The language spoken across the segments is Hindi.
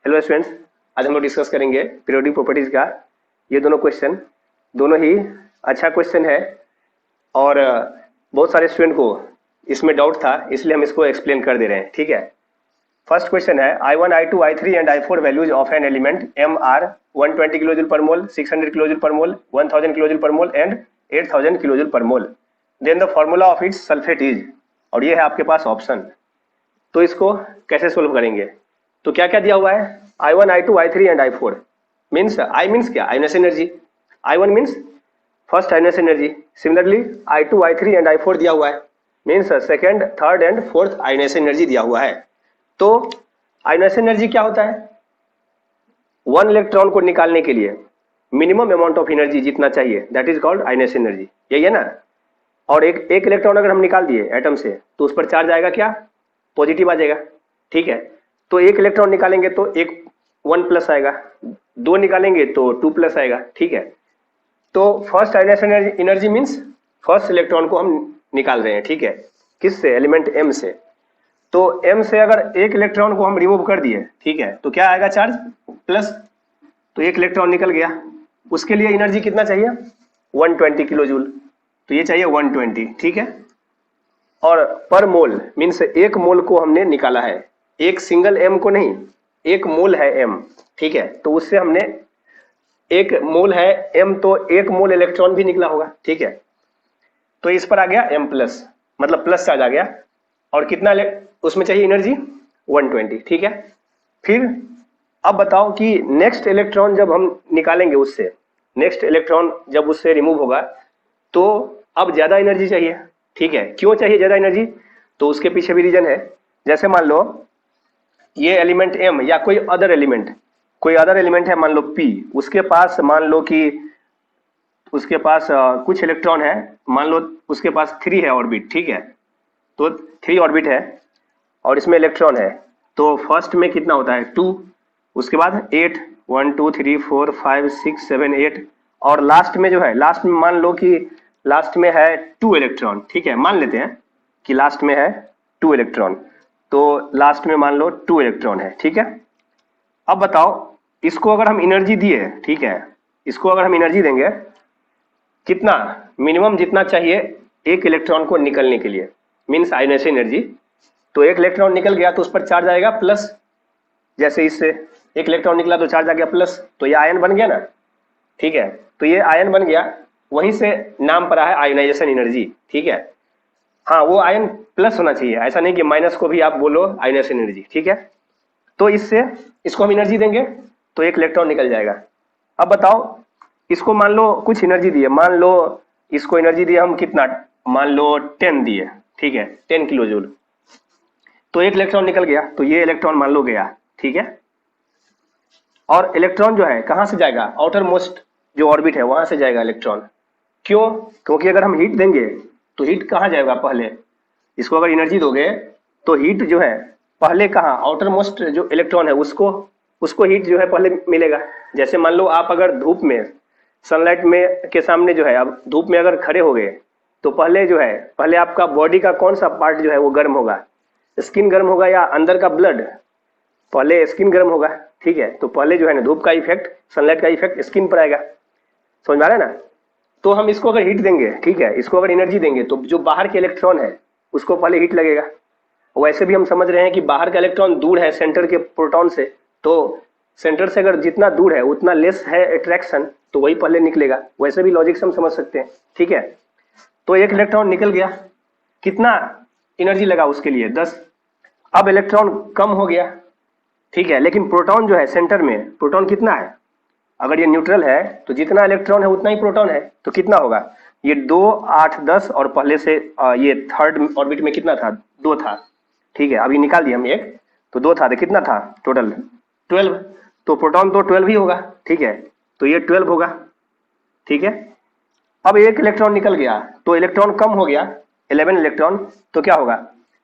हेलो स्टूडेंट्स, आज हम लोग डिस्कस करेंगे पीरियोडिक प्रॉपर्टीज का। ये दोनों क्वेश्चन दोनों ही अच्छा क्वेश्चन है और बहुत सारे स्टूडेंट को इसमें डाउट था, इसलिए हम इसको एक्सप्लेन कर दे रहे हैं। ठीक है, फर्स्ट क्वेश्चन है I1, I2, I3 and I4 values of an element M are 120 kilo joule per mole, 600 kilo joule per mole, 1000 kilo joule per mole and 8000 kilo joule per mole. Then the formula of its sulphate is, और ये है आपके पास ऑप्शन। तो इसको कैसे सोल्व करेंगे? तो क्या क्या दिया हुआ है? I1, I2, I3 and I4 means I means क्या? Ionisation energy. I1 means first ionisation energy. Similarly I2, I3 and I4 दिया हुआ है, means second, third and fourth ionisation energy दिया हुआ है। तो आयोनस एनर्जी क्या होता है? वन इलेक्ट्रॉन को निकालने के लिए मिनिमम अमाउंट ऑफ एनर्जी जितना चाहिए, दैट इज कॉल्ड आयोनस एनर्जी। यही है ना? और एक इलेक्ट्रॉन अगर हम निकाल दिए एटम से तो उस पर चार्ज आएगा क्या? पॉजिटिव आ जाएगा। ठीक है, तो एक इलेक्ट्रॉन निकालेंगे तो एक 1+ आएगा, दो निकालेंगे तो 2+ आएगा। ठीक है, तो first ionisation energy means first electron को हम निकाल रहे हैं। ठीक है, किससे? एलिमेंट M से। तो M से अगर एक इलेक्ट्रॉन को हम रिमूव कर दिए, ठीक है, तो क्या आएगा? Charge plus. तो एक इलेक्ट्रॉन निकल गया, उसके लिए एनर्जी कितना चाहिए? 120 किलो जूल। तो ये चाहिए 120। ठीक है, और पर मोल मीन्स एक मोल को हमने निकाला है, एक सिंगल M को नहीं, एक मोल है M। ठीक है, तो उससे हमने एक मोल है M, तो एक मोल इलेक्ट्रॉन भी निकला होगा। ठीक है, तो इस पर आ गया M+, मतलब प्लस चार्ज आ गया। और कितना उसमें चाहिए एनर्जी? 120। ठीक है, फिर अब बताओ कि नेक्स्ट इलेक्ट्रॉन जब हम निकालेंगे उससे, नेक्स्ट इलेक्ट्रॉन जब उससे रिमूव होगा तो अब ज्यादा एनर्जी चाहिए। ठीक है, क्यों चाहिए ज्यादा एनर्जी? तो उसके पीछे भी रीजन है। जैसे मान लो ये एलिमेंट M या कोई अदर एलिमेंट है, मान लो P, उसके पास मान लो कि उसके पास कुछ इलेक्ट्रॉन है, मान लो उसके पास 3 है ऑर्बिट। ठीक है, तो 3 ऑर्बिट है और इसमें इलेक्ट्रॉन है, तो फर्स्ट में कितना होता है? 2, उसके बाद 8, 1 2 3 4 5 6 7 8, और लास्ट में जो है, लास्ट में मान लो कि लास्ट में है 2 इलेक्ट्रॉन। ठीक है, मान लेते हैं कि लास्ट में है 2 इलेक्ट्रॉन, तो लास्ट में मान लो 2 इलेक्ट्रॉन है। ठीक है, अब बताओ इसको अगर हम एनर्जी दिए, ठीक है, इसको अगर हम एनर्जी देंगे कितना? मिनिमम जितना चाहिए एक इलेक्ट्रॉन को निकलने के लिए, मीन्स आयोनस एनर्जी। तो एक इलेक्ट्रॉन निकल गया तो उस पर चार्ज आएगा प्लस। जैसे इससे एक इलेक्ट्रॉन निकला तो चार्ज आ गया प्लस, तो ये आयन बन गया ना। ठीक है, तो ये आयन बन गया, वहीं से नाम पड़ा है आयोनाइजेशन एनर्जी। ठीक है, हाँ, वो आयन प्लस होना चाहिए, ऐसा नहीं कि माइनस को भी आप बोलो आयोनाइजेशन एनर्जी। ठीक है, तो इससे इसको हम एनर्जी देंगे तो एक इलेक्ट्रॉन निकल जाएगा। अब बताओ इसको मान लो कुछ एनर्जी दिए, मान लो इसको एनर्जी दिए हम कितना? मान लो 10 दिए। ठीक है, 10 किलो जूल, तो एक इलेक्ट्रॉन निकल गया, तो ये इलेक्ट्रॉन मान लो गया। ठीक है, और इलेक्ट्रॉन जो है कहां से जाएगा? आउटर मोस्ट जो ऑर्बिट है वहां से जाएगा इलेक्ट्रॉन। क्यों? क्योंकि अगर हम हीट देंगे तो हीट कहां जाएगा? पहले इसको अगर एनर्जी दोगे तो हीट जो है पहले कहां? आउटर मोस्ट जो इलेक्ट्रॉन है उसको हीट जो है पहले मिलेगा। जैसे मान लो आप अगर धूप में, सनलाइट में के सामने जो है, अब धूप में अगर खड़े हो गए तो पहले जो है, पहले आपका बॉडी का कौन सा पार्ट जो है वो गर्म होगा? स्किन गर्म होगा या अंदर का ब्लड? पहले स्किन गर्म होगा। ठीक है, तो पहले जो है ना धूप का इफेक्ट, सनलाइट का इफेक्ट स्किन पर आएगा। समझ में आ रहा है ना? तो हम इसको अगर हीट देंगे, ठीक है, इसको अगर एनर्जी देंगे तो जो बाहर के इलेक्ट्रॉन है उसको पहले हीट लगेगा। वैसे भी हम समझ रहे हैं कि बाहर का इलेक्ट्रॉन दूर है सेंटर के प्रोटॉन से, तो सेंटर से अगर जितना दूर है उतना लेस है अट्रैक्शन, तो वही पहले निकलेगा। वैसे भी लॉजिक से हम समझ सकते हैं। ठीक है, तो एक इलेक्ट्रॉन निकल गया, कितना एनर्जी लगा उसके लिए? 10। अब इलेक्ट्रॉन कम हो गया, ठीक है, लेकिन प्रोटॉन जो है सेंटर में, प्रोटॉन कितना है? अगर ये न्यूट्रल है तो जितना इलेक्ट्रॉन है उतना ही प्रोटॉन है, तो कितना होगा? ये 2 8 10, और पहले से ये थर्ड ऑर्बिट में कितना था? 2 था। ठीक है, अभी निकाल दिया हम एक, तो 2 था, तो कितना था टोटल? 12। तो प्रोटॉन तो 12 ही होगा। ठीक है, तो ये 12 होगा। ठीक है, अब एक इलेक्ट्रॉन निकल गया तो इलेक्ट्रॉन कम हो गया, 11 इलेक्ट्रॉन, तो क्या होगा?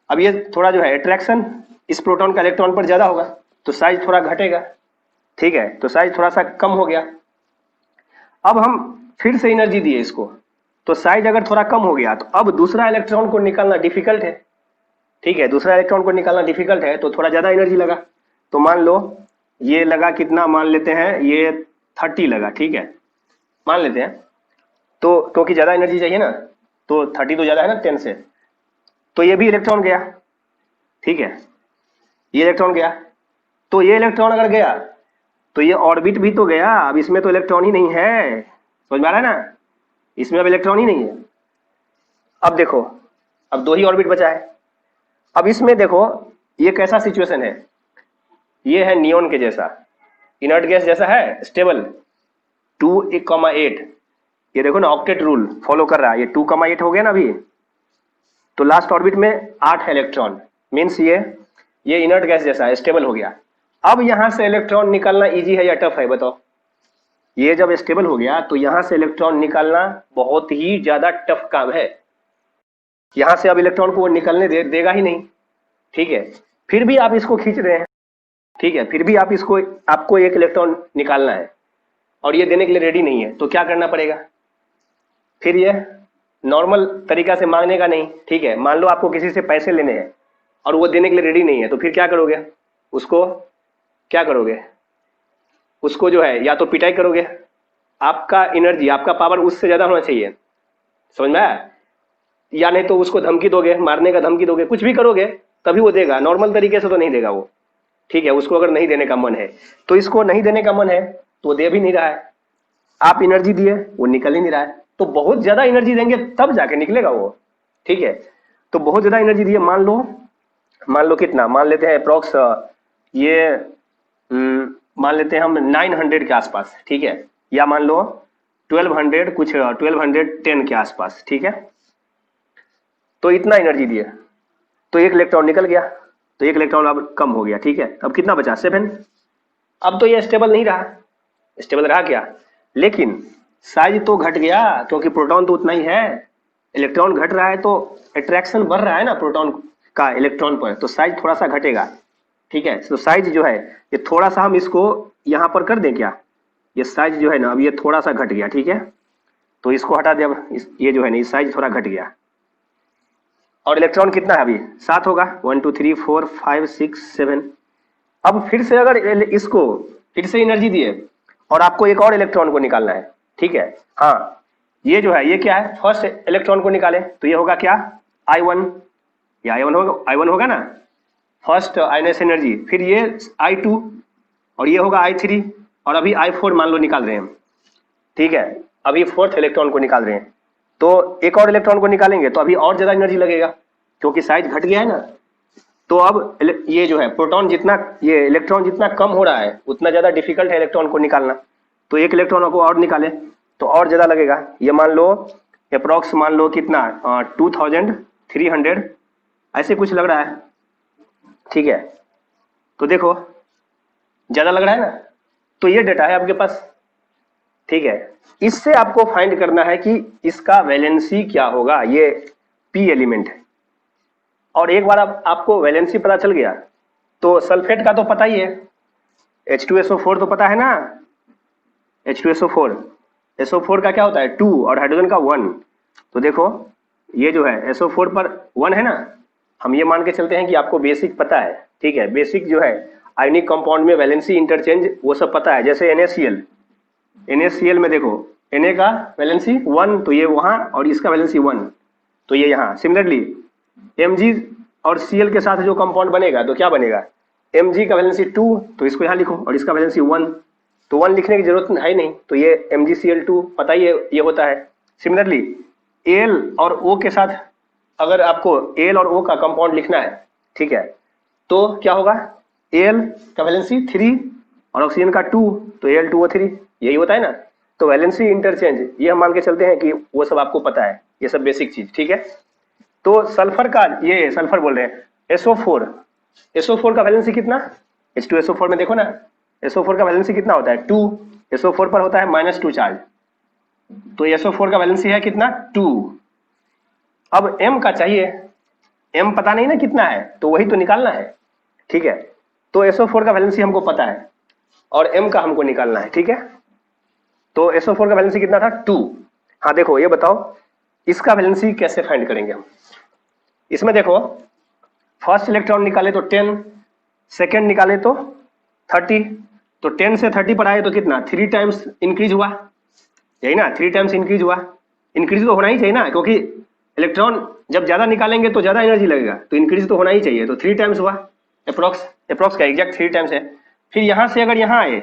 अब ये थोड़ा जो है अट्रैक्शन इस प्रोटॉन का इलेक्ट्रॉन पर ज्यादा होगा, तो साइज थोड़ा घटेगा। ठीक है, तो साइज थोड़ा सा कम हो गया। अब हम फिर से एनर्जी दिए इसको, तो साइज अगर थोड़ा कम हो गया तो अब दूसरा इलेक्ट्रॉन को निकालना डिफिकल्ट है। ठीक है, दूसरा इलेक्ट्रॉन को निकालना डिफिकल्ट है, तो थोड़ा ज्यादा एनर्जी लगा। तो मान लो ये लगा कितना मान लेते हैं, ये 30 लगा, ठीक है, मान लेते हैं। तो क्योंकि ज्यादा एनर्जी चाहिए ना, तो 30 तो ज्यादा है ना 10 से, तो ये भी इलेक्ट्रॉन गया, ठीक है, ये इलेक्ट्रॉन गया। तो ये इलेक्ट्रॉन अगर गया तो ये ऑर्बिट भी तो गया, अब इसमें तो इलेक्ट्रॉन ही नहीं है, समझ में आ रहा है ना, इसमें अब इलेक्ट्रॉन ही नहीं है। अब देखो, अब 2 ही ऑर्बिट बचा है। अब इसमें देखो ये कैसा सिचुएशन है, ये है नियोन के जैसा, इनर्ट गैस जैसा है, स्टेबल 2,8। ये देखो ना ऑक्टेट रूल फॉलो कर रहा है, ये 2,8 हो गया ना अभी, तो लास्ट ऑर्बिट में 8 है इलेक्ट्रॉन, मीन्स ये इनर्ट गैस जैसा है, स्टेबल हो गया। अब यहां से इलेक्ट्रॉन निकालना इजी है या टफ है बताओ? ये जब स्टेबल हो गया तो यहां से इलेक्ट्रॉन निकालना बहुत ही ज्यादा टफ काम है, यहां से अब इलेक्ट्रॉन को निकलने देगा ही नहीं, ठीक है, फिर भी आप इसको खींच रहे हैं, ठीक है, फिर भी आपको एक इलेक्ट्रॉन निकालना है और ये देने के लिए रेडी नहीं है, तो क्या करना पड़ेगा? फिर ये नॉर्मल तरीका से मांगने का नहीं, ठीक है, मान लो आपको किसी से पैसे लेने हैं और वो देने के लिए रेडी नहीं है, तो फिर क्या करोगे? उसको क्या करोगे? उसको जो है या तो पिटाई करोगे, आपका एनर्जी, आपका पावर उससे ज्यादा होना चाहिए, समझ में आया? या नहीं तो उसको धमकी दोगे, मारने का धमकी दोगे, कुछ भी करोगे तभी वो देगा, नॉर्मल तरीके से तो नहीं देगा वो, ठीक है। उसको अगर नहीं देने का मन है, तो इसको नहीं देने का मन है तो वो दे भी नहीं रहा है, आप एनर्जी दिए वो निकल ही नहीं रहा है, तो बहुत ज्यादा एनर्जी देंगे तब जाके निकलेगा वो, ठीक है। तो बहुत ज्यादा एनर्जी दिए, मान लो कितना, मान लेते हैं अप्रोक्स, ये मान लेते हैं हम 900 के आसपास, ठीक है, या मान लो 1200, कुछ 1210 के आसपास, ठीक है। तो इतना एनर्जी दिए, तो एक इलेक्ट्रॉन निकल गया, तो एक इलेक्ट्रॉन अब कम हो गया, ठीक है। अब कितना बचा? 7। अब तो ये स्टेबल नहीं रहा, स्टेबल रहा क्या, लेकिन साइज तो घट गया, क्योंकि प्रोटॉन तो उतना ही है, इलेक्ट्रॉन घट रहा है तो अट्रैक्शन बढ़ रहा है ना प्रोटॉन का इलेक्ट्रॉन पर, तो साइज थोड़ा सा घटेगा, ठीक है। तो साइज जो है ये थोड़ा सा हम इसको यहां पर कर दें क्या, ये साइज जो है ना अब ये थोड़ा सा घट गया, ठीक है, तो इसको हटा दे। अब ये जो है ना ये साइज थोड़ा घट गया, और इलेक्ट्रॉन कितना है अभी? 7 होगा, 1 2 3 4 5 6 7। अब फिर से अगर इसको फिर से एनर्जी दिए और आपको एक और इलेक्ट्रॉन को निकालना है, ठीक है, हाँ, ये जो है ये क्या है, फर्स्ट इलेक्ट्रॉन को निकाले, तो ये होगा क्या, I1, ये I1 होगा ना, फर्स्ट आयनस एनर्जी, फिर ये I2 और ये होगा I3, और अभी I4 मान लो निकाल रहे हैं हम, ठीक है, अभी 4th इलेक्ट्रॉन को निकाल रहे हैं, तो एक और इलेक्ट्रॉन को निकालेंगे तो अभी और ज्यादा एनर्जी लगेगा, क्योंकि साइज घट गया है ना। तो अब ये जो है प्रोटॉन जितना, ये इलेक्ट्रॉन जितना कम हो रहा है उतना ज्यादा डिफिकल्ट है इलेक्ट्रॉन को निकालना, तो एक इलेक्ट्रॉन को और निकाले तो और ज्यादा लगेगा। ये मान लो अप्रोक्स, मान लो कितना, 2300 ऐसे कुछ लग रहा है, ठीक है। तो देखो ज्यादा लग रहा है ना, तो ये डेटा है आपके पास, ठीक है। इससे आपको फाइंड करना है कि इसका वैलेंसी क्या होगा, ये पी एलिमेंट है। और एक बार आपको वैलेंसी पता चल गया तो सल्फेट का तो पता ही है, H2SO4 तो पता है ना, H2SO4, SO4 का क्या होता है 2 और हाइड्रोजन का 1, तो देखो ये जो है SO4 पर 1 है ना, हम ये मान के चलते हैं कि आपको बेसिक पता है, ठीक है, बेसिक जो है आयनिक कंपाउंड में वैलेंसी इंटरचेंज वो सब पता है, जैसे NaCl में देखो Na का वैलेंसी 1 तो ये वहां, और इसका वैलेंसी 1 तो ये यहाँ। सिमिलरली Mg और Cl के साथ जो कंपाउंड बनेगा तो क्या बनेगा, Mg का वैलेंसी 2 तो इसको यहाँ लिखो, और इसका वैलेंसी 1 तो 1 लिखने की जरूरत है नहीं, तो ये MgCl2 पता ही ये होता है। सिमिलरली Al और O के साथ अगर आपको Al और O का कंपाउंड लिखना है, ठीक है, तो क्या होगा, Al का वैलेंसी 3 और ऑक्सीजन का 2 तो Al2O3, यही होता है ना। तो वैलेंसी इंटरचेंज ये हम मान के चलते हैं कि वो सब आपको पता है, ये सब बेसिक चीज, ठीक है। तो सल्फर का, ये सल्फर बोल रहे हैं, SO4 का वैलेंसी कितना, H2SO4 में देखो ना, SO4 का वैलेंसी कितना होता है 2, SO4 पर होता है -2 चार्ज, तो SO4 का वैलेंसी है कितना 2। अब M का चाहिए, M पता नहीं ना कितना है, तो वही तो निकालना है, ठीक है। तो SO4 का वैलेंसी हमको पता है और M का हमको निकालना है, ठीक है। तो SO4 का वैलेंसी कितना था 2। हाँ देखो ये बताओ इसका वैलेंसी कैसे फाइंड करेंगे हम। इसमें देखो फर्स्ट इलेक्ट्रॉन निकाले तो 10, सेकेंड निकाले तो 30, तो 10 से 30 पर आए तो कितना 3 टाइम्स इंक्रीज हुआ, यही ना, 3 टाइम्स इंक्रीज हुआ। इंक्रीज तो होना ही चाहिए ना, क्योंकि इलेक्ट्रॉन जब ज्यादा निकालेंगे तो ज्यादा एनर्जी लगेगा, तो इंक्रीज तो होना ही चाहिए। तो 3 टाइम्स हुआ, अप्रोक्स का एग्जैक्ट 3 टाइम्स है। फिर यहाँ से अगर यहाँ आए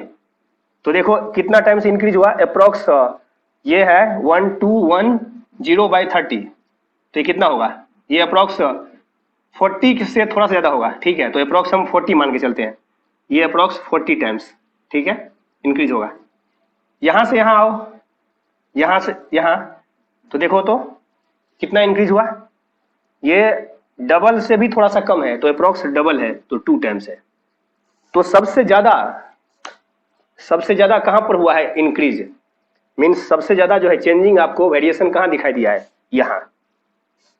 तो देखो कितना टाइम्स इंक्रीज हुआ, अप्रोक्स ये है 1210/30, तो ये कितना होगा, ये अप्रोक्स 40 से थोड़ा सा ज्यादा होगा, ठीक है। तो अप्रोक्स हम 40 मान के चलते हैं, ये अप्रोक्स 40 टाइम्स, ठीक है, इंक्रीज होगा। यहां से यहां आओ, यहां से यहां, तो देखो तो कितना इंक्रीज हुआ, ये डबल से भी थोड़ा सा कम है, तो अप्रोक्स डबल है, तो 2 टाइम्स है। तो सबसे ज्यादा कहां पर हुआ है इंक्रीज, मीन्स सबसे ज्यादा जो है चेंजिंग आपको वेरिएशन कहां दिखाई दिया है, यहां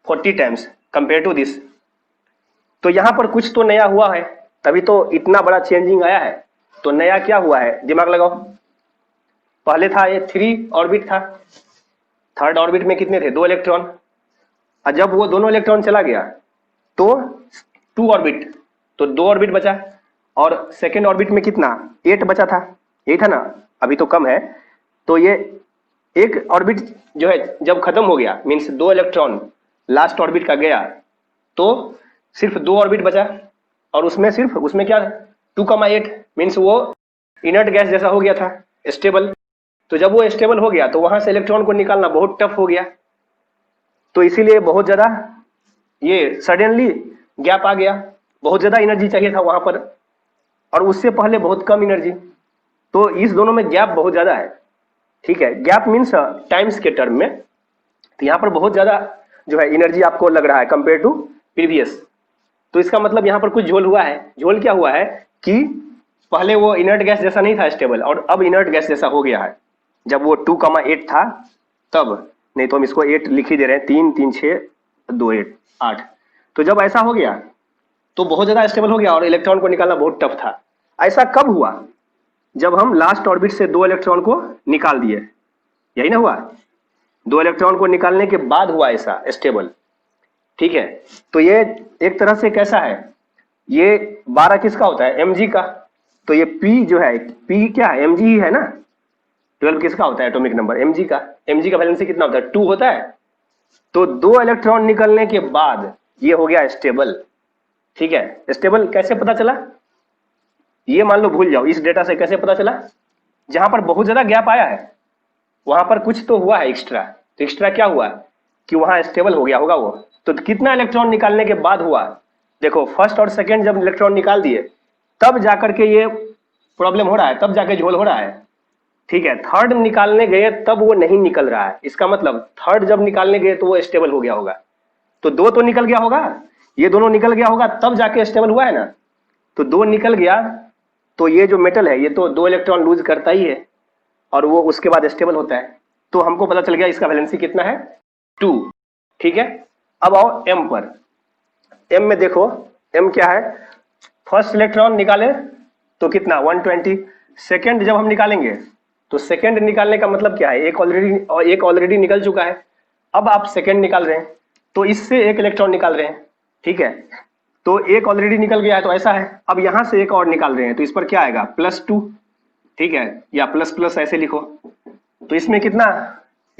40 टाइम्स कंपेयर टू दिस। तो यहां पर कुछ तो नया हुआ है, तभी तो इतना बड़ा चेंजिंग आया है। तो नया क्या हुआ है, दिमाग लगाओ। पहले था ये 3 ऑर्बिट था, थर्ड ऑर्बिट में कितने थे, 2 इलेक्ट्रॉन, और जब वो दोनों इलेक्ट्रॉन चला गया तो 2 ऑर्बिट, तो 2 ऑर्बिट बचा। और सेकेंड ऑर्बिट में कितना 8 बचा था, यही था ना, अभी तो कम है। तो ये एक ऑर्बिट जो है जब खत्म हो गया, मीन्स 2 इलेक्ट्रॉन लास्ट ऑर्बिट का गया, तो सिर्फ 2 ऑर्बिट बचा, और उसमें क्या 2,8 मीन्स वो इनर्ट गैस जैसा हो गया था, स्टेबल। तो जब वो स्टेबल हो गया तो वहां से इलेक्ट्रॉन को निकालना बहुत टफ हो गया, तो इसीलिए बहुत ज्यादा ये सडनली गैप आ गया, बहुत ज्यादा एनर्जी चाहिए था वहां पर, और उससे पहले बहुत कम एनर्जी। तो इस दोनों में गैप बहुत ज्यादा है, ठीक है। गैप मीन्स टाइम्स के टर्म में, तो यहाँ पर बहुत ज्यादा जो है एनर्जी आपको लग रहा है कंपेयर टू प्रीवियस। तो इसका मतलब यहाँ पर कुछ झोल हुआ है। झोल क्या हुआ है कि पहले वो इनर्ट गैस जैसा नहीं था स्टेबल, और अब इनर्ट गैस जैसा हो गया है। जब वो 2,8 था तब, नहीं तो हम इसको 8 लिख ही दे रहे हैं, 3 3 6 2 8। तो जब ऐसा हो गया तो बहुत ज्यादा स्टेबल हो गया और इलेक्ट्रॉन को निकालना बहुत टफ था। ऐसा कब हुआ, जब हम लास्ट ऑर्बिट से 2 इलेक्ट्रॉन को निकाल दिए, यही ना हुआ, 2 इलेक्ट्रॉन को निकालने के बाद हुआ ऐसा स्टेबल, ठीक है। तो ये एक तरह से कैसा है, ये 12 किसका होता है, mg का। तो ये p जो है, p क्या है, mg ही है ना। 12 किसका होता है एटॉमिक नंबर, mg का। mg का वैलेंसी कितना होता है, 2 होता है। तो 2 इलेक्ट्रॉन निकलने के बाद ये हो गया स्टेबल, ठीक है। स्टेबल कैसे पता चला, ये मान लो भूल जाओ, इस डेटा से कैसे पता चला, जहां पर बहुत ज्यादा गैप आया है वहां पर कुछ तो हुआ है एक्स्ट्रा। तो एक्स्ट्रा क्या हुआ कि वहां स्टेबल हो गया होगा वो। तो कितना इलेक्ट्रॉन निकालने के बाद हुआ, देखो फर्स्ट और सेकंड जब इलेक्ट्रॉन निकाल दिए तब जाकर के ये प्रॉब्लम हो रहा है, तब जाके झोल हो रहा है, ठीक है। थर्ड निकालने गए तब वो नहीं निकल रहा है, इसका मतलब थर्ड जब निकालने गए तो वो स्टेबल हो गया होगा। तो 2 तो निकल गया होगा, ये दोनों निकल गया होगा तब जाके स्टेबल हुआ है ना। तो 2 निकल गया तो ये जो मेटल है ये तो 2 इलेक्ट्रॉन लूज करता ही है, और वो उसके बाद स्टेबल होता है। तो हमको पता चल गया इसका वैलेंसी कितना है, 2, ठीक है। अब आओ m पर। m में देखो m क्या है, फर्स्ट इलेक्ट्रॉन निकाले तो कितना 120, सेकंड जब हम निकालेंगे तो सेकंड निकालने का मतलब क्या है, एक ऑलरेडी निकल चुका है, अब आप सेकंड निकाल रहे हैं, तो इससे एक इलेक्ट्रॉन निकाल रहे हैं, ठीक है। तो एक ऑलरेडी निकल गया है तो ऐसा है, अब यहां से एक और निकाल रहे हैं तो इस पर क्या आएगा +2, ठीक है, या प्लस प्लस ऐसे लिखो। तो इसमें कितना,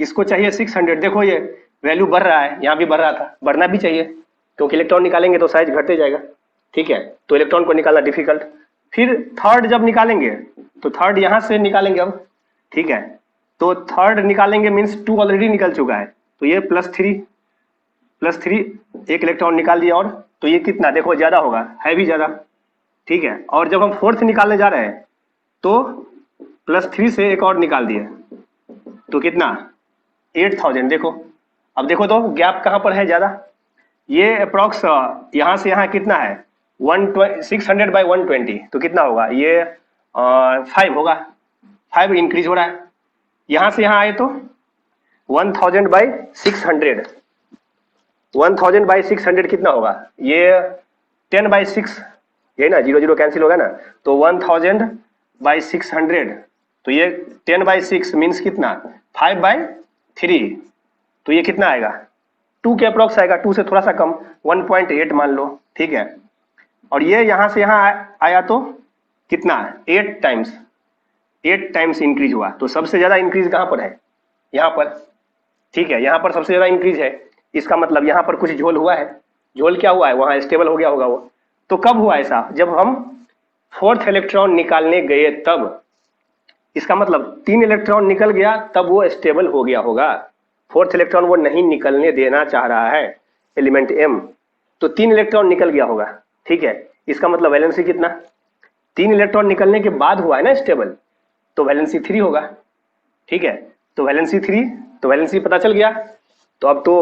इसको चाहिए 600, देखो ये वैल्यू बढ़ रहा है, यहाँ भी बढ़ रहा था, बढ़ना भी चाहिए क्योंकि इलेक्ट्रॉन निकालेंगे तो साइज घटते जाएगा, ठीक है। तो इलेक्ट्रॉन को निकालना डिफिकल्ट। फिर थर्ड जब निकालेंगे तो थर्ड यहां से निकालेंगे अब, ठीक है। तो थर्ड निकालेंगे मीन्स 2 ऑलरेडी निकल चुका है, तो ये +3 एक इलेक्ट्रॉन निकाल दिया, और तो ये कितना देखो ज्यादा होगा, है भी ज्यादा, ठीक है। और जब हम फोर्थ निकालने जा रहे हैं तो +3 से एक और निकाल दिए तो कितना 8000, देखो। अब देखो तो गैप कहां पर है ज्यादा, ये अप्रोक्स यहां से यहां कितना है 600/120, तो कितना होगा ये 5 होगा, 5 इंक्रीज हो रहा है। यहां से यहां आए तो 1000/600 कितना होगा, ये 10/6, यही ना, 0 0 कैंसिल होगा ना, तो 1000/600, तो ये 10/6 मीन्स कितना 5/3, तो ये कितना आएगा 2 के अप्रोक्स आएगा, 2 से थोड़ा सा कम 1.8 मान लो, ठीक है। और ये यहां से यहां आया तो कितना 8 टाइम्स, 8 टाइम्स इंक्रीज हुआ। तो सबसे ज्यादा इंक्रीज कहां पर है? यहाँ पर, ठीक है, यहाँ पर सबसे ज्यादा इंक्रीज है। इसका मतलब यहाँ पर कुछ झोल हुआ है। झोल क्या हुआ है? वहां स्टेबल हो गया होगा वो। तो कब हुआ ऐसा? जब हम 4th इलेक्ट्रॉन निकालने गए तब। इसका मतलब 3 इलेक्ट्रॉन निकल गया तब वो स्टेबल हो गया होगा। 4th इलेक्ट्रॉन वो नहीं निकलने देना चाह रहा है एलिमेंट M, तो 3 इलेक्ट्रॉन निकल गया होगा, ठीक है। इसका मतलब वैलेंसी कितना? 3 इलेक्ट्रॉन निकलने के बाद हुआ है ना स्टेबल, तो वैलेंसी 3 होगा, ठीक है। तो वैलेंसी 3, तो वैलेंसी पता चल गया। तो अब तो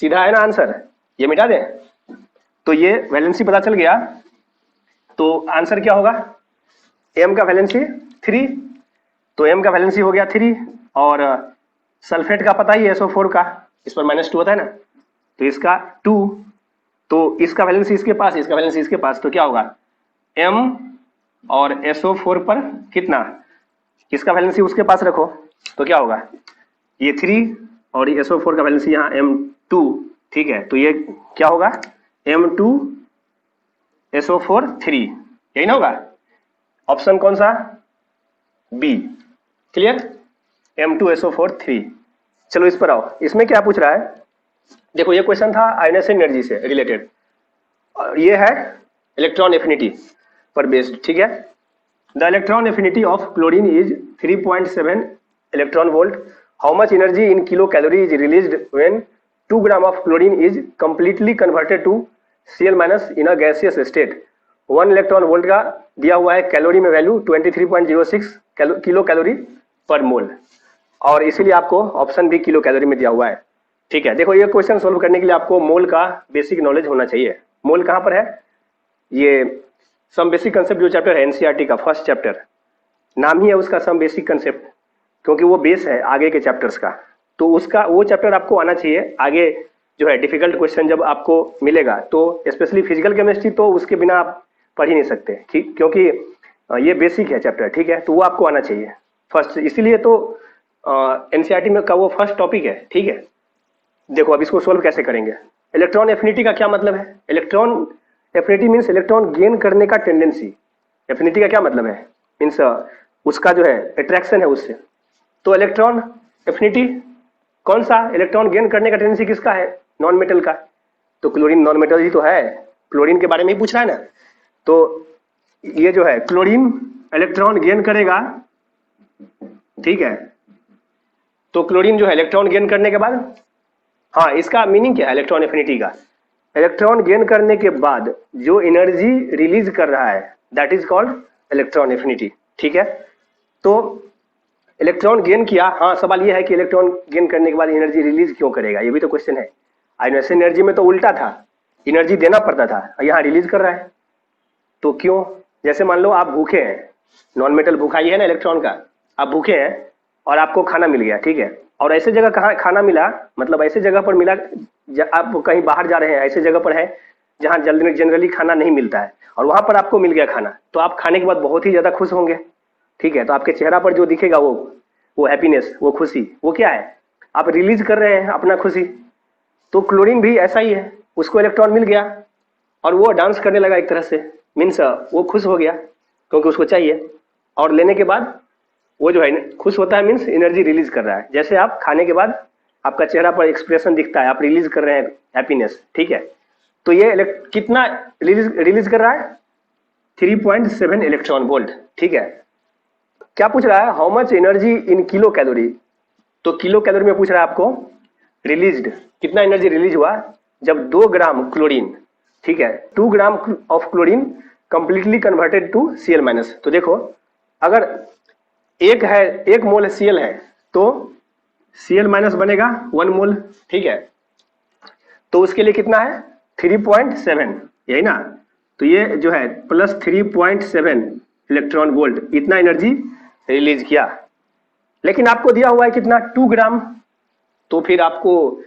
सीधा है ना आंसर, ये मिटा दें। तो ये वैलेंसी पता चल गया, तो आंसर क्या होगा? M का वैलेंसी 3, तो M का वैलेंसी हो गया 3, और सल्फेट का पता ही है SO4 का, इस पर -2 होता है ना, तो इसका 2, तो इसका वैलेंसी इसके पास, इसका वैलेंसी इसके पास, तो क्या होगा? M और SO4 पर कितना? इसका वैलेंसी उसके पास रखो, तो क्या होगा? ये 3 और ये SO4 का वैलेंसी यहाँ M2, ठीक है। तो ये क्या होगा? M2 SO4 3, यही ना होगा? ऑप्शन कौन सा? बी। क्लियर? M2 SO4 3। चलो इस पर आओ, इसमें क्या पूछ रहा है? देखो ये क्वेश्चन था आयोनाइजेशन एनर्जी से रिलेटेड, ये है इलेक्ट्रॉन एफिनिटी पर बेस्ड, ठीक है। The electron affinity of chlorine is 3.7 electron volt. How much energy in kilo calorie is released when 2 gram of chlorine is completely converted to Cl- in a gaseous state. 1 electron volt का दिया हुआ है, कैलोरी में वैल्यू 23.06 किलो कैलोरी पर मोल, और इसीलिए आपको ऑप्शन बी किलो कैलोरी में दिया हुआ है, ठीक है। देखो ये क्वेश्चन सोल्व करने के लिए आपको मोल का बेसिक नॉलेज होना चाहिए। मोल कहाँ पर है? ये सम बेसिक कंसेप्ट जो चैप्टर है एनसीईआरटी का फर्स्ट चैप्टर, नाम ही है उसका सम बेसिक कंसेप्ट, क्योंकि वो बेस है आगे के चैप्टर्स का। तो उसका वो चैप्टर आपको आना चाहिए। आगे जो है डिफिकल्ट क्वेश्चन जब आपको मिलेगा, तो स्पेशली फिजिकल केमिस्ट्री, तो उसके बिना आप पढ़ ही नहीं सकते, ठीक, क्योंकि ये बेसिक है चैप्टर, ठीक है। तो वो आपको आना चाहिए फर्स्ट, इसीलिए तो एनसीईआरटी में का वो फर्स्ट टॉपिक है, ठीक है। देखो अब इसको सोल्व कैसे करेंगे। इलेक्ट्रॉन एफिनिटी का क्या मतलब है? Electron affinity means electron gain करने का टेंडेंसी। एफिनिटी का क्या मतलब है? मीन्स उसका जो है अट्रैक्शन है उससे। तो इलेक्ट्रॉन एफिनिटी कौन सा? इलेक्ट्रॉन गेन करने का टेंडेंसी किसका है? नॉन मेटल का। तो क्लोरीन नॉन मेटल ही तो है, क्लोरीन के बारे में ही पूछ रहा है ना। तो ये जो है क्लोरीन इलेक्ट्रॉन गेन करेगा, ठीक है। तो क्लोरीन जो है इलेक्ट्रॉन गेन करने के बाद, हाँ इसका मीनिंग क्या है इलेक्ट्रॉन एफिनिटी का? इलेक्ट्रॉन गेन करने के बाद जो एनर्जी रिलीज कर रहा है that is called electron affinity, ठीक है। तो इलेक्ट्रॉन गेन किया, हाँ सवाल यह है कि इलेक्ट्रॉन गेन करने के बाद एनर्जी रिलीज क्यों करेगा, ये भी तो क्वेश्चन है। आयोनाइजेशन एनर्जी में तो उल्टा था, एनर्जी देना पड़ता था, यहाँ रिलीज कर रहा है, तो क्यों? जैसे मान लो आप भूखे हैं, नॉन मेटल भूखा ही है ना इलेक्ट्रॉन का, आप भूखे हैं और आपको खाना मिल गया, ठीक है। और ऐसे जगह कहाँ खाना मिला, मतलब ऐसे जगह पर मिला, आप कहीं बाहर जा रहे हैं, ऐसे जगह पर है जहाँ जनरली खाना नहीं मिलता है, और वहां पर आपको मिल गया खाना, तो आप खाने के बाद बहुत ही ज्यादा खुश होंगे, ठीक है। तो आपके चेहरा पर जो दिखेगा वो हैप्पीनेस, वो खुशी, वो क्या है? आप रिलीज कर रहे हैं अपना खुशी। तो क्लोरीन भी ऐसा ही है, उसको इलेक्ट्रॉन मिल गया और वो डांस करने लगा एक तरह से, मीन्स वो खुश हो गया क्योंकि उसको चाहिए, और लेने के बाद वो जो है खुश होता है, मीन्स एनर्जी रिलीज कर रहा है। जैसे आप खाने के बाद आपका चेहरा पर एक्सप्रेशन दिखता है, आप रिलीज कर रहे हैं हैप्पीनेस, ठीक है। तो ये कितना रिलीज कर रहा है? 3.7 इलेक्ट्रॉन वोल्ट, ठीक है। क्या पूछ रहा है? How much energy in kilo calorie. तो किलो कैलोरी में पूछ रहा है आपको रिलीज्ड, कितना एनर्जी रिलीज हुआ जब 2 ग्राम क्लोरीन, ठीक है, 2 gram of chlorine completely converted to Cl-। तो देखो अगर एक मोल Cl है तो Cl- बनेगा 1 मोल, ठीक है। तो उसके लिए कितना है? 3.7, यही ना। तो ये जो है प्लस 3.7 इलेक्ट्रॉन वोल्ट, इतना एनर्जी रिलीज किया। लेकिन आपको दिया हुआ है कितना? 2 ग्राम। तो फिर आपको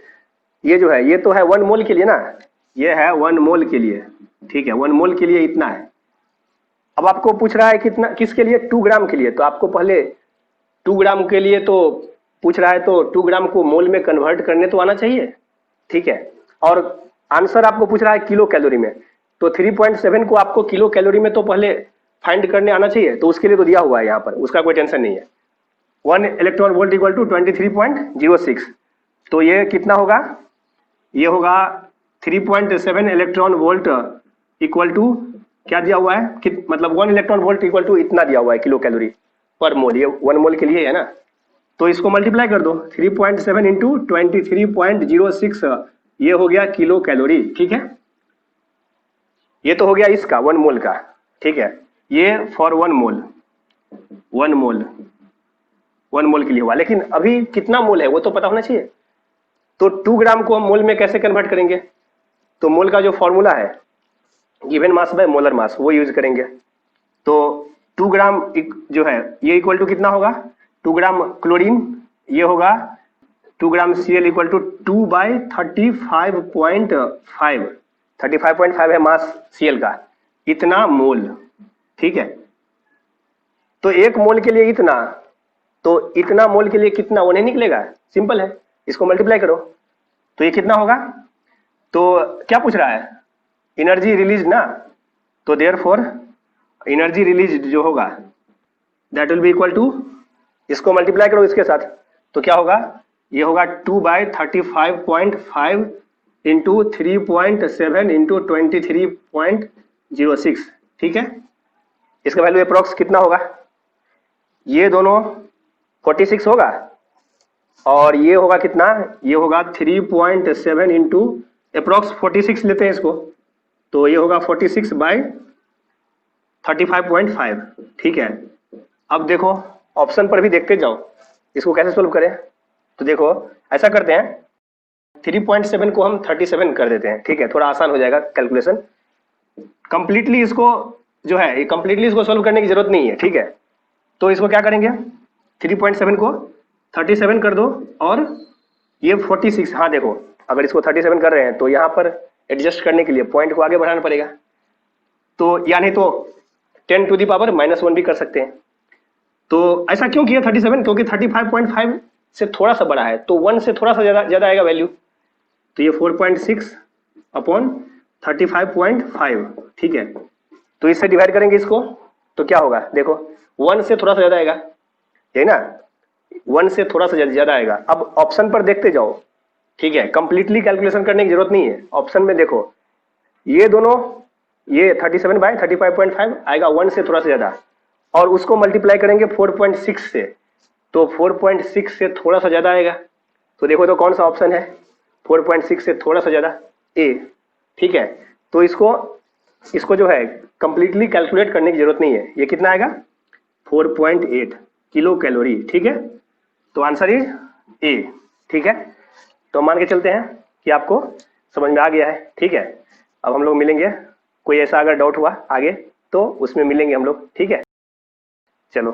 ये जो है, ये तो है 1 मोल के लिए ना, ये है 1 मोल के लिए, ठीक है, 1 मोल के लिए इतना है। अब आपको पूछ रहा है कितना, किसके लिए? 2 ग्राम के लिए। तो आपको पहले 2 ग्राम के लिए तो पूछ रहा है, तो 2 ग्राम को मोल में कन्वर्ट करने तो आना चाहिए, ठीक है। और आंसर आपको पूछ रहा है किलो कैलोरी में, तो 3.7 को आपको किलो कैलोरी में तो पहले फाइंड करने आना चाहिए, तो उसके लिए तो दिया हुआ है यहाँ पर, उसका कोई टेंशन नहीं है। 1 इलेक्ट्रॉन वोल्ट इक्वल टू 23.06, तो ये कितना होगा, ये होगा 3.7 इलेक्ट्रॉन वोल्ट इक्वल टू क्या दिया हुआ है कि मतलब 1 इलेक्ट्रॉन वोल्ट इक्वल टू इतना दिया हुआ है किलो कैलोरी पर मोल, ये 1 मोल के लिए है ना। तो इसको मल्टीप्लाई कर दो, 3.7 इंटू 23.06, ये हो गया किलो कैलोरी। ठीक है, ये तो हो गया इसका 1 मोल का। ठीक है, ये फॉर 1 मोल, 1 मोल 1 मोल के लिए हुआ, लेकिन अभी कितना मोल है वो तो पता होना चाहिए। तो 2 ग्राम को हम मोल में कैसे कन्वर्ट करेंगे, तो मोल का जो फॉर्मूला है given mass by molar mass वो यूज करेंगे। तो 2 ग्राम जो है ये इक्वल टू कितना होगा, 2 ग्राम क्लोरीन ये होगा 2 ग्राम Cl इक्वल टू 2 बाई 35.5, 35.5 है मास Cl का, इतना मोल। ठीक है, तो 1 मोल के लिए इतना, तो इतना मोल के लिए कितना वो नहीं निकलेगा, सिंपल है, इसको मल्टीप्लाई करो तो ये कितना होगा। तो क्या पूछ रहा है, एनर्जी रिलीज ना, तो देयरफॉर एनर्जी रिलीज जो होगा that will be equal to, इसको मल्टीप्लाई करो इसके साथ, तो क्या होगा, ये होगा 2 बाई 35.5 इंटू 3.7 इंटू 23.06। ठीक है, इसका वैल्यू अप्रोक्स कितना होगा, ये दोनों 46 होगा और ये होगा कितना, ये होगा 3.7 इंटू अप्रोक्स 46 लेते हैं इसको, तो ये होगा 46 बाई 35.5। ठीक है, अब देखो ऑप्शन पर भी देखते जाओ इसको कैसे सोल्व करें। तो देखो ऐसा करते हैं, 3.7 को हम 37 कर देते हैं। ठीक है, थोड़ा आसान हो जाएगा कैलकुलेशन। कंप्लीटली इसको जो है ये कंप्लीटली इसको सोल्व करने की जरूरत नहीं है। ठीक है, तो इसको क्या करेंगे, 3.7 को 37 कर दो और ये 46। हाँ देखो, अगर इसको 37 कर रहे हैं तो यहाँ पर एडजस्ट करने के लिए पॉइंट को आगे बढ़ाना पड़ेगा, तो या नहीं तो 10 टू दी पावर -1 भी कर सकते हैं। तो ऐसा क्यों किया 37, क्योंकि 35.5 से थोड़ा सा बड़ा है, तो 1 से थोड़ा सा ज्यादा आएगा वैल्यू, तो ये 4.6 अपॉन 35.5। ठीक है, तो इससे डिवाइड करेंगे इसको, तो क्या होगा देखो, 1 से थोड़ा सा ज्यादा आएगा, यही ना, 1 से थोड़ा सा ज्यादा आएगा। अब ऑप्शन पर देखते जाओ। ठीक है, कंप्लीटली कैलकुलेशन करने की जरूरत नहीं है, ऑप्शन में देखो ये दोनों, ये 37 बाय 35.5 आएगा 1 से थोड़ा सा ज्यादा, और उसको मल्टीप्लाई करेंगे 4.6 से, तो 4.6 से थोड़ा सा ज्यादा आएगा, तो देखो तो कौन सा ऑप्शन है, 4.6 से थोड़ा सा ज्यादा, ए। ठीक है, तो इसको जो है कंप्लीटली कैलकुलेट करने की जरूरत नहीं है, ये कितना आएगा 4.8 किलो कैलोरी। ठीक है, तो आंसर इज ए। ठीक है, तो मान के चलते हैं कि आपको समझ में आ गया है। ठीक है, अब हम लोग मिलेंगे, कोई ऐसा अगर डाउट हुआ आगे तो उसमें मिलेंगे हम लोग। ठीक है, चलो।